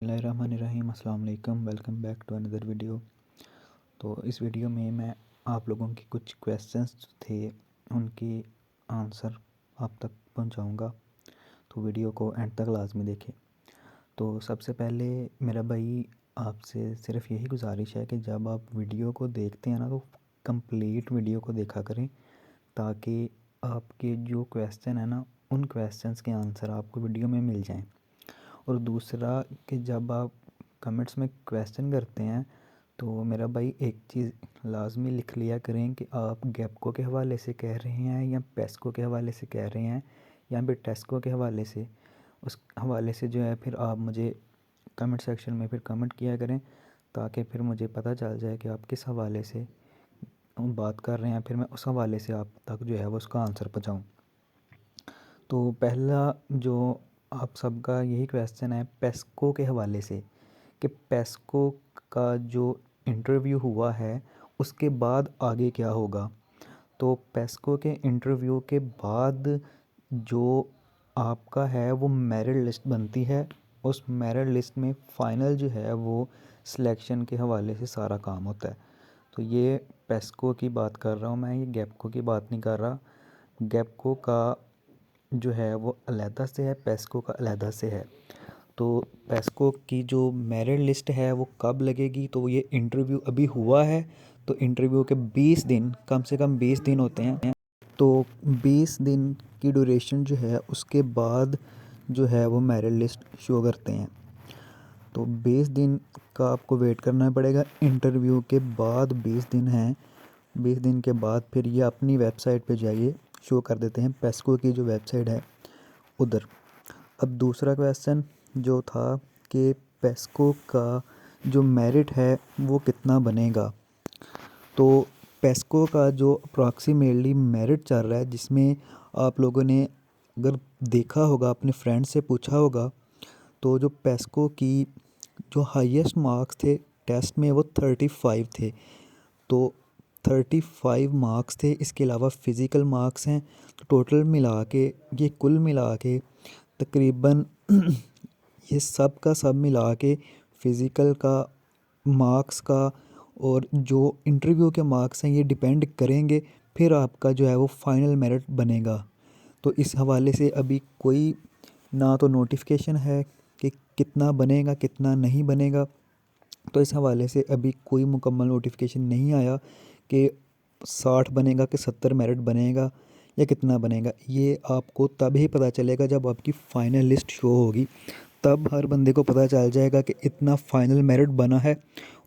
बिस्मिल्लाहिर्रहमानिर्रहीम, अस्सलाम वालेकुम। Welcome back to another video. तो इस वीडियो में मैं आप लोगों के कुछ क्वेश्चंस थे उनके आंसर आप तक पहुंचाऊंगा, तो वीडियो को एंड तक लाजमी देखें। तो सबसे पहले मेरा भाई आपसे सिर्फ यही गुजारिश है कि जब आप वीडियो को देखते हैं ना, तो कंप्लीट वीडियो को देखा करें, ताकि आपके जो क्वेश्चन है ना, उन क्वेश्चंस के आंसर आपको वीडियो में मिल जाएं। और दूसरा कि जब आप कमेंट्स में क्वेश्चन करते हैं तो मेरा भाई एक चीज़ लाजमी लिख लिया करें कि आप गैप्को के हवाले से कह रहे हैं या पेस्को के हवाले से कह रहे हैं या फिर टेस्को के हवाले से। उस हवाले से जो है फिर आप मुझे कमेंट सेक्शन में फिर कमेंट किया करें, ताकि फिर मुझे पता चल जाए कि आप किस हवाले से बात कर रहे हैं, फिर मैं उस हवाले से आप तक जो है वो उसका आंसर पहुँचाऊँ। तो पहला जो आप सबका यही क्वेश्चन है पेस्को के हवाले से, कि पेस्को का जो इंटरव्यू हुआ है उसके बाद आगे क्या होगा। तो पेस्को के इंटरव्यू के बाद जो आपका है वो मेरिट लिस्ट बनती है। उस मेरिट लिस्ट में फ़ाइनल जो है वो सिलेक्शन के हवाले से सारा काम होता है। तो ये पेस्को की बात कर रहा हूँ मैं, ये गैप्को की बात नहीं कर रहा। गैप्को का जो है वो अलहदा से है, पेस्को का अलहदा से है। तो पेस्को की जो मेरिट लिस्ट है वो कब लगेगी, तो ये इंटरव्यू अभी हुआ है, तो इंटरव्यू के 20 दिन, कम से कम 20 दिन होते हैं। तो 20 दिन की ड्यूरेशन जो है उसके बाद जो है वो मेरिट लिस्ट शो करते हैं। तो 20 दिन का आपको वेट करना पड़ेगा। इंटरव्यू के बाद 20 दिन हैं, 20 दिन के बाद फिर ये अपनी वेबसाइट पे जाइए, शो कर देते हैं पेस्को की जो वेबसाइट है उधर। अब दूसरा क्वेश्चन जो था कि पेस्को का जो मेरिट है वो कितना बनेगा। तो पेस्को का जो अप्रॉक्सीमेटली मेरिट चल रहा है, जिसमें आप लोगों ने अगर देखा होगा, अपने फ्रेंड से पूछा होगा, तो जो पेस्को की जो हाईएस्ट मार्क्स थे टेस्ट में वो 35 थे। तो 35 मार्क्स थे, इसके अलावा फ़िज़िकल मार्क्स हैं। तो टोटल मिला के, ये कुल मिला के तकरीबन ये सब का सब मिला के फ़िज़िकल का मार्क्स का और जो इंटरव्यू के मार्क्स हैं ये डिपेंड करेंगे, फिर आपका जो है वो फ़ाइनल मेरिट बनेगा। तो इस हवाले से अभी कोई ना तो नोटिफिकेशन है कि कितना बनेगा कितना नहीं बनेगा। तो इस हवाले से अभी कोई मुकम्मल नोटिफिकेशन नहीं आया कि 60 बनेगा कि 70 मेरिट बनेगा या कितना बनेगा। ये आपको तब ही पता चलेगा जब आपकी फ़ाइनल लिस्ट शो होगी, तब हर बंदे को पता चल जाएगा कि इतना फ़ाइनल मेरिट बना है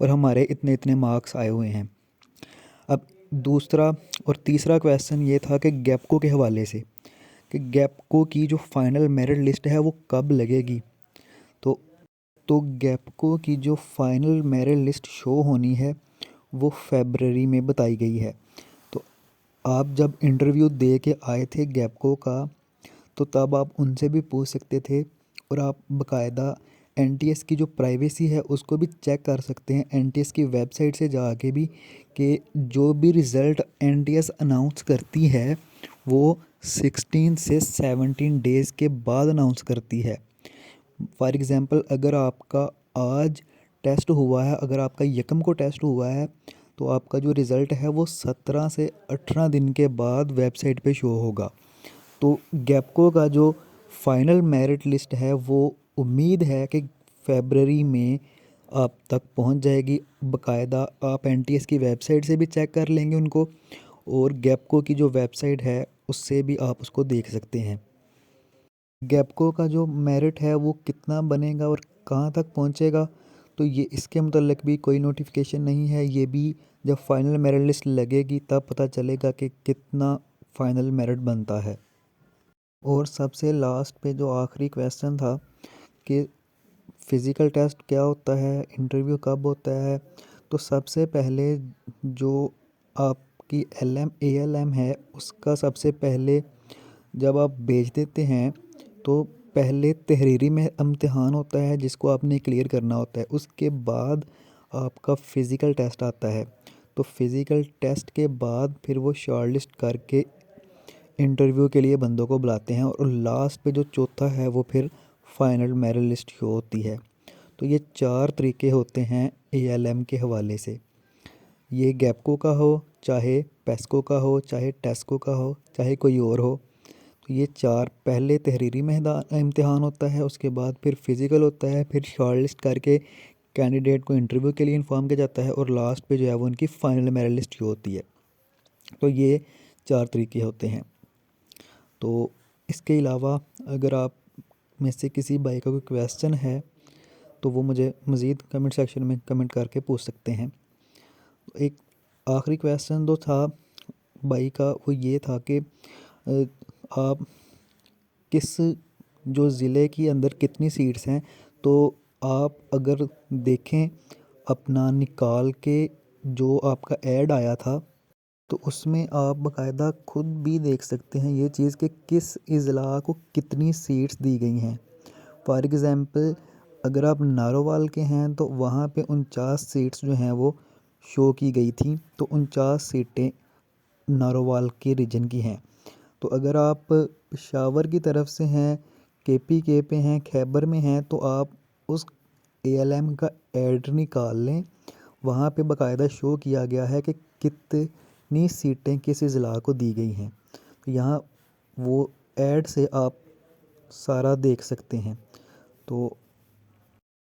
और हमारे इतने इतने मार्क्स आए हुए हैं। अब दूसरा और तीसरा क्वेश्चन ये था कि गैप्को के हवाले से, कि गैप्को की जो फ़ाइनल मेरिट लिस्ट है वो कब लगेगी। तो तो गैप्को की जो फ़ाइनल मेरिट लिस्ट शो होनी है वो फ़रवरी में बताई गई है। तो आप जब इंटरव्यू दे के आए थे गैप्को का, तो तब आप उनसे भी पूछ सकते थे, और आप बाकायदा एनटीएस की जो प्राइवेसी है उसको भी चेक कर सकते हैं एनटीएस की वेबसाइट से जाके भी, कि जो भी रिज़ल्ट एनटीएस अनाउंस करती है वो 16 से 17 डेज़ के बाद अनाउंस करती है। फॉर एग्ज़ाम्पल अगर आपका आज टेस्ट हुआ है, अगर आपका यकम को टेस्ट हुआ है, तो आपका जो रिज़ल्ट है वो 17 से 18 दिन के बाद वेबसाइट पे शो होगा। तो गैप्को का जो फ़ाइनल मेरिट लिस्ट है वो उम्मीद है कि फ़रवरी में आप तक पहुंच जाएगी। बाकायदा आप एनटीएस की वेबसाइट से भी चेक कर लेंगे उनको, और गैप्को की जो वेबसाइट है उससे भी आप उसको देख सकते हैं। गैप्को का जो मेरिट है वो कितना बनेगा और कहाँ तक पहुँचेगा, तो ये इसके मतलब भी कोई नोटिफिकेशन नहीं है। ये भी जब फ़ाइनल मेरिट लिस्ट लगेगी तब पता चलेगा कि कितना फ़ाइनल मेरिट बनता है। और सबसे लास्ट पे जो आखिरी क्वेश्चन था कि फ़िज़िकल टेस्ट क्या होता है, इंटरव्यू कब होता है। तो सबसे पहले जो आपकी एलएम एएलएम है उसका सबसे पहले जब आप भेज देते हैं, तो पहले तहरीरी में इम्तिहान होता है जिसको आपने क्लियर करना होता है। उसके बाद आपका फ़िज़िकल टेस्ट आता है। तो फ़िज़िकल टेस्ट के बाद फिर वो शॉर्टलिस्ट करके इंटरव्यू के लिए बंदों को बुलाते हैं, और लास्ट पे जो चौथा है वो फिर फाइनल मेरिट लिस्ट शो होती है। तो ये 4 तरीके होते हैं ALM के हवाले से। ये गैपको का हो, चाहे पेस्को का हो, चाहे टेस्को का हो, चाहे कोई और हो। तो ये 4 पहले तहरीरी इम्तिहान होता है, उसके बाद फिर फ़िज़िकल होता है, फिर शॉर्टलिस्ट करके कैंडिडेट को इंटरव्यू के लिए इन्फॉर्म किया जाता है और लास्ट पे जो है वो उनकी फ़ाइनल मेरिट लिस्ट जो होती है। तो ये 4 तरीके होते हैं। तो इसके अलावा अगर आप में से किसी भाई का कोई क्वेश्चन है तो वो मुझे मज़ीद कमेंट सेक्शन में कमेंट करके पूछ सकते हैं। एक आखिरी क्वेश्चन जो था भाई का वो ये था कि आप किस जो ज़िले के अंदर कितनी सीट्स हैं, तो आप अगर देखें अपना निकाल के जो आपका ऐड आया था तो उसमें आप बाकायदा खुद भी देख सकते हैं ये चीज़ कि किस अज़ला को कितनी सीट्स दी गई हैं। फॉर एग्ज़ाम्पल अगर आप नारोवाल के हैं तो वहाँ पे 49 सीट्स जो हैं वो शो की गई थी, तो 49 सीटें नारोवाल के रीजन की हैं। तो अगर आप पेशावर की तरफ से हैं, KPK पे हैं, खैबर में हैं, तो आप उस ALM का ऐड निकाल लें। वहाँ पे बाकायदा शो किया गया है कि कितनी सीटें किस अज़ला को दी गई हैं। तो यहाँ वो ऐड से आप सारा देख सकते हैं। तो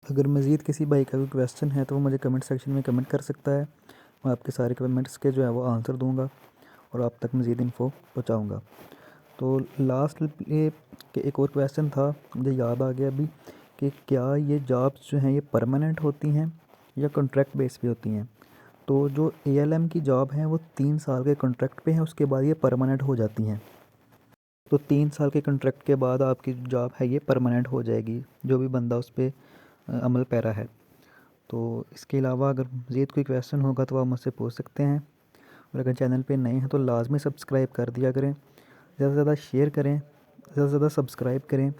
अगर मज़ीद किसी भाई का कोई क्वेश्चन है तो वो मुझे कमेंट सेक्शन में कमेंट कर सकता है। मैं आपके सारे कमेंट्स के जो है वो आंसर दूंगा और आप तक मज़ीद इन्फो पहुंचाऊंगा। तो लास्ट ये कि एक और क्वेश्चन था मुझे याद आ गया अभी कि क्या ये जॉब्स जो हैं ये परमानेंट होती हैं या कॉन्ट्रैक्ट बेस पे होती हैं। तो जो ALM की जॉब है वो 3 साल के कॉन्ट्रैक्ट पे है, उसके बाद ये परमानेंट हो जाती हैं। तो 3 साल के कॉन्ट्रैक्ट के बाद आपकी जॉब है ये परमानेंट हो जाएगी, जो भी बंदा उस पर अमल पैरा है। तो इसके अलावा अगर मज़ीद कोई क्वेश्चन होगा तो आप मुझसे पूछ सकते हैं, और अगर चैनल पे नए हैं तो लाजमी सब्सक्राइब कर दिया करें, ज़्यादा से ज़्यादा शेयर करें, ज़्यादा से ज़्यादा सब्सक्राइब करें,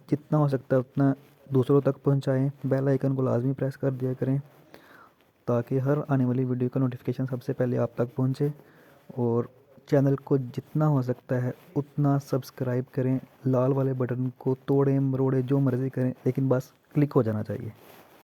जितना हो सकता है उतना दूसरों तक पहुंचाएं। बेल आइकन को लाजमी प्रेस कर दिया करें ताकि हर आने वाली वीडियो का नोटिफिकेशन सबसे पहले आप तक पहुंचे। और चैनल को जितना हो सकता है उतना सब्सक्राइब करें, लाल वाले बटन को तोड़ें मरोड़ें जो मर्ज़ी करें, लेकिन बस क्लिक हो जाना चाहिए।